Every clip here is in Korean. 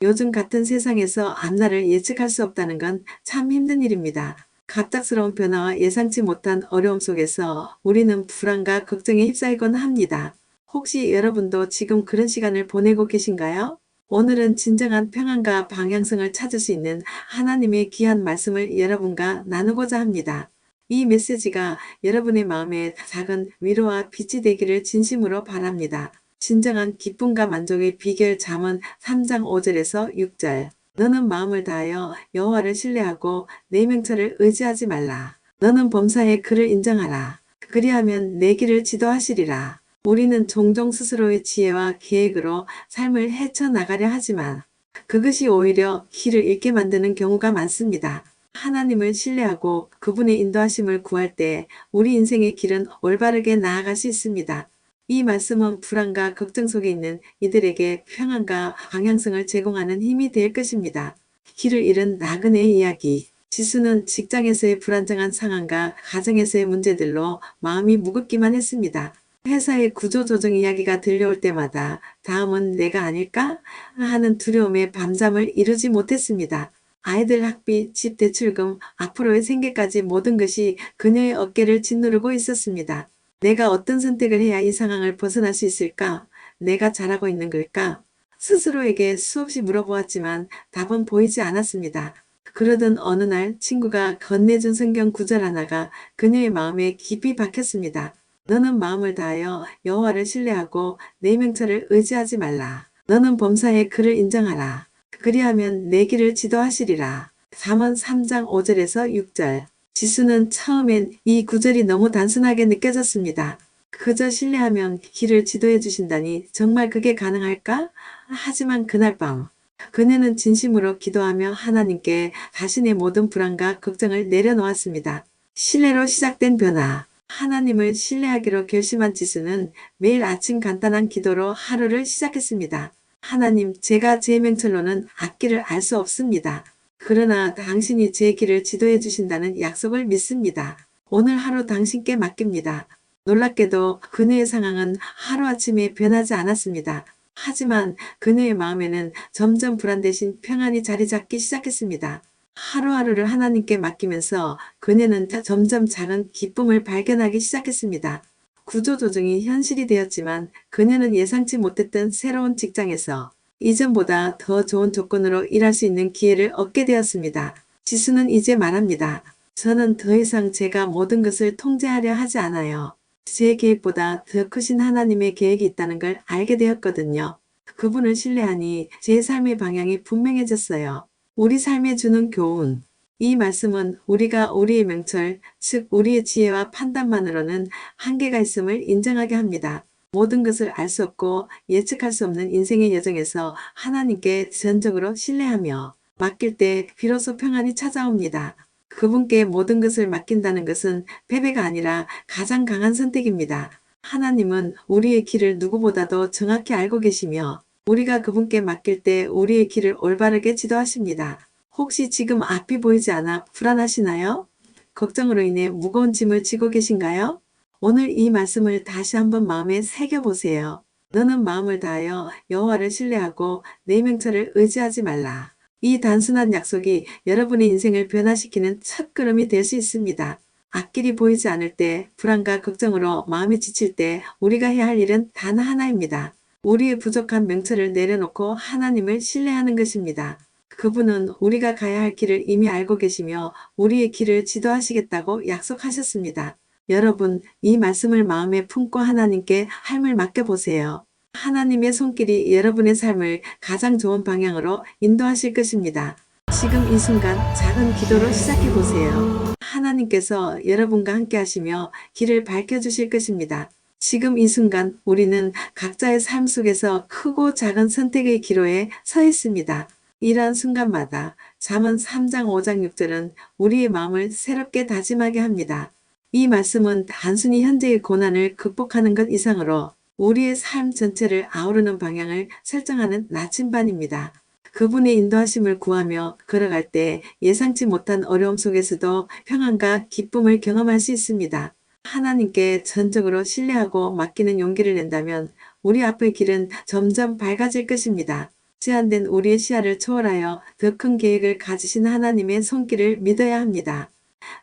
요즘 같은 세상에서 앞날을 예측할 수 없다는 건 참 힘든 일입니다. 갑작스러운 변화와 예상치 못한 어려움 속에서 우리는 불안과 걱정에 휩싸이곤 합니다. 혹시 여러분도 지금 그런 시간을 보내고 계신가요? 오늘은 진정한 평안과 방향성을 찾을 수 있는 하나님의 귀한 말씀을 여러분과 나누고자 합니다. 이 메시지가 여러분의 마음에 작은 위로와 빛이 되기를 진심으로 바랍니다. 진정한 기쁨과 만족의 비결 잠언 3장 5절에서 6절. 너는 마음을 다하여 여호와를 신뢰하고 내 명철을 의지하지 말라. 너는 범사에 그를 인정하라. 그리하면 내 길을 지도하시리라. 우리는 종종 스스로의 지혜와 계획으로 삶을 헤쳐나가려 하지만 그것이 오히려 길을 잃게 만드는 경우가 많습니다. 하나님을 신뢰하고 그분의 인도하심을 구할 때 우리 인생의 길은 올바르게 나아갈 수 있습니다. 이 말씀은 불안과 걱정 속에 있는 이들에게 평안과 방향성을 제공하는 힘이 될 것입니다. 길을 잃은 나그네의 이야기. 지수는 직장에서의 불안정한 상황과 가정에서의 문제들로 마음이 무겁기만 했습니다. 회사의 구조조정 이야기가 들려올 때마다 다음은 내가 아닐까? 하는 두려움에 밤잠을 이루지 못했습니다. 아이들 학비, 집 대출금, 앞으로의 생계까지 모든 것이 그녀의 어깨를 짓누르고 있었습니다. 내가 어떤 선택을 해야 이 상황을 벗어날 수 있을까? 내가 잘하고 있는 걸까? 스스로에게 수없이 물어보았지만 답은 보이지 않았습니다. 그러던 어느 날 친구가 건네준 성경 구절 하나가 그녀의 마음에 깊이 박혔습니다. 너는 마음을 다하여 여호와를 신뢰하고 내 명철을 의지하지 말라. 너는 범사에 그를 인정하라. 그리하면 내 길을 지도하시리라. 잠언 3장 5절에서 6절. 지수는 처음엔 이 구절이 너무 단순하게 느껴졌습니다. 그저 신뢰하면 길을 지도해 주신다니 정말 그게 가능할까? 하지만 그날 밤 그녀는 진심으로 기도하며 하나님께 자신의 모든 불안과 걱정을 내려놓았습니다. 신뢰로 시작된 변화. 하나님을 신뢰하기로 결심한 지수는 매일 아침 간단한 기도로 하루를 시작했습니다. 하나님, 제가 제 명철로는 앞길을 알 수 없습니다. 그러나 당신이 제 길을 지도해 주신다는 약속을 믿습니다. 오늘 하루 당신께 맡깁니다. 놀랍게도 그녀의 상황은 하루아침에 변하지 않았습니다. 하지만 그녀의 마음에는 점점 불안 대신 평안이 자리 잡기 시작했습니다. 하루하루를 하나님께 맡기면서 그녀는 점점 작은 기쁨을 발견하기 시작했습니다. 구조조정이 현실이 되었지만 그녀는 예상치 못했던 새로운 직장에서 이전보다 더 좋은 조건으로 일할 수 있는 기회를 얻게 되었습니다. 지수는 이제 말합니다. 저는 더 이상 제가 모든 것을 통제하려 하지 않아요. 제 계획보다 더 크신 하나님의 계획이 있다는 걸 알게 되었거든요. 그분을 신뢰하니 제 삶의 방향이 분명해졌어요. 우리 삶에 주는 교훈. 이 말씀은 우리가 우리의 명철, 즉 우리의 지혜와 판단만으로는 한계가 있음을 인정하게 합니다. 모든 것을 알 수 없고 예측할 수 없는 인생의 여정에서 하나님께 전적으로 신뢰하며 맡길 때 비로소 평안이 찾아옵니다. 그분께 모든 것을 맡긴다는 것은 패배가 아니라 가장 강한 선택입니다. 하나님은 우리의 길을 누구보다도 정확히 알고 계시며 우리가 그분께 맡길 때 우리의 길을 올바르게 지도하십니다. 혹시 지금 앞이 보이지 않아 불안하시나요? 걱정으로 인해 무거운 짐을 지고 계신가요? 오늘 이 말씀을 다시 한번 마음에 새겨보세요. 너는 마음을 다하여 여호와를 신뢰하고 내 명철을 의지하지 말라. 이 단순한 약속이 여러분의 인생을 변화시키는 첫걸음이 될 수 있습니다. 앞길이 보이지 않을 때, 불안과 걱정으로 마음이 지칠 때 우리가 해야 할 일은 단 하나입니다. 우리의 부족한 명철을 내려놓고 하나님을 신뢰하는 것입니다. 그분은 우리가 가야 할 길을 이미 알고 계시며 우리의 길을 지도하시겠다고 약속하셨습니다. 여러분, 이 말씀을 마음에 품고 하나님께 삶을 맡겨보세요. 하나님의 손길이 여러분의 삶을 가장 좋은 방향으로 인도하실 것입니다. 지금 이 순간 작은 기도로 시작해보세요. 하나님께서 여러분과 함께 하시며 길을 밝혀주실 것입니다. 지금 이 순간 우리는 각자의 삶 속에서 크고 작은 선택의 기로에 서 있습니다. 이러한 순간마다 잠언 3장 5장 6절은 우리의 마음을 새롭게 다짐하게 합니다. 이 말씀은 단순히 현재의 고난을 극복하는 것 이상으로 우리의 삶 전체를 아우르는 방향을 설정하는 나침반입니다. 그분의 인도하심을 구하며 걸어갈 때 예상치 못한 어려움 속에서도 평안과 기쁨을 경험할 수 있습니다. 하나님께 전적으로 신뢰하고 맡기는 용기를 낸다면 우리 앞의 길은 점점 밝아질 것입니다. 제한된 우리의 시야를 초월하여 더 큰 계획을 가지신 하나님의 손길을 믿어야 합니다.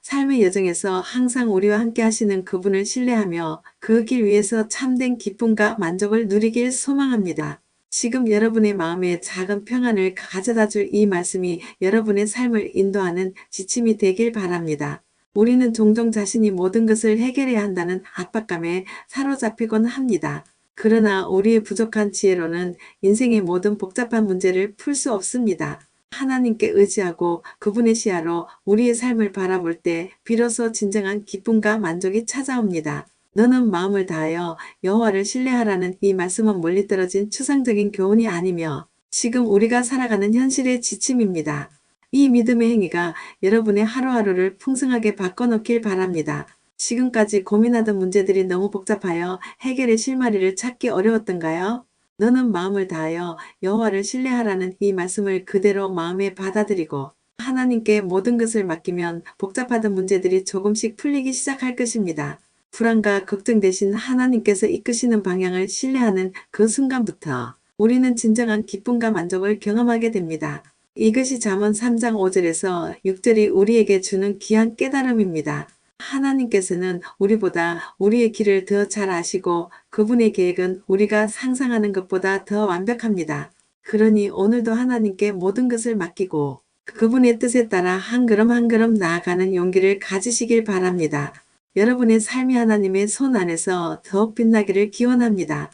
삶의 여정에서 항상 우리와 함께 하시는 그분을 신뢰하며 그 길 위에서 참된 기쁨과 만족을 누리길 소망합니다. 지금 여러분의 마음에 작은 평안을 가져다 줄 이 말씀이 여러분의 삶을 인도하는 지침이 되길 바랍니다. 우리는 종종 자신이 모든 것을 해결해야 한다는 압박감에 사로잡히곤 합니다. 그러나 우리의 부족한 지혜로는 인생의 모든 복잡한 문제를 풀 수 없습니다. 하나님께 의지하고 그분의 시야로 우리의 삶을 바라볼 때 비로소 진정한 기쁨과 만족이 찾아옵니다. 너는 마음을 다하여 여호와를 신뢰하라는 이 말씀은 멀리 떨어진 추상적인 교훈이 아니며 지금 우리가 살아가는 현실의 지침입니다. 이 믿음의 행위가 여러분의 하루하루를 풍성하게 바꿔놓길 바랍니다. 지금까지 고민하던 문제들이 너무 복잡하여 해결의 실마리를 찾기 어려웠던가요? 너는 마음을 다하여 여호와를 신뢰하라는 이 말씀을 그대로 마음에 받아들이고 하나님께 모든 것을 맡기면 복잡하던 문제들이 조금씩 풀리기 시작할 것입니다. 불안과 걱정 대신 하나님께서 이끄시는 방향을 신뢰하는 그 순간부터 우리는 진정한 기쁨과 만족을 경험하게 됩니다. 이것이 잠언 3장 5절에서 6절이 우리에게 주는 귀한 깨달음입니다. 하나님께서는 우리보다 우리의 길을 더 잘 아시고 그분의 계획은 우리가 상상하는 것보다 더 완벽합니다. 그러니 오늘도 하나님께 모든 것을 맡기고 그분의 뜻에 따라 한 걸음 한 걸음 나아가는 용기를 가지시길 바랍니다. 여러분의 삶이 하나님의 손 안에서 더욱 빛나기를 기원합니다.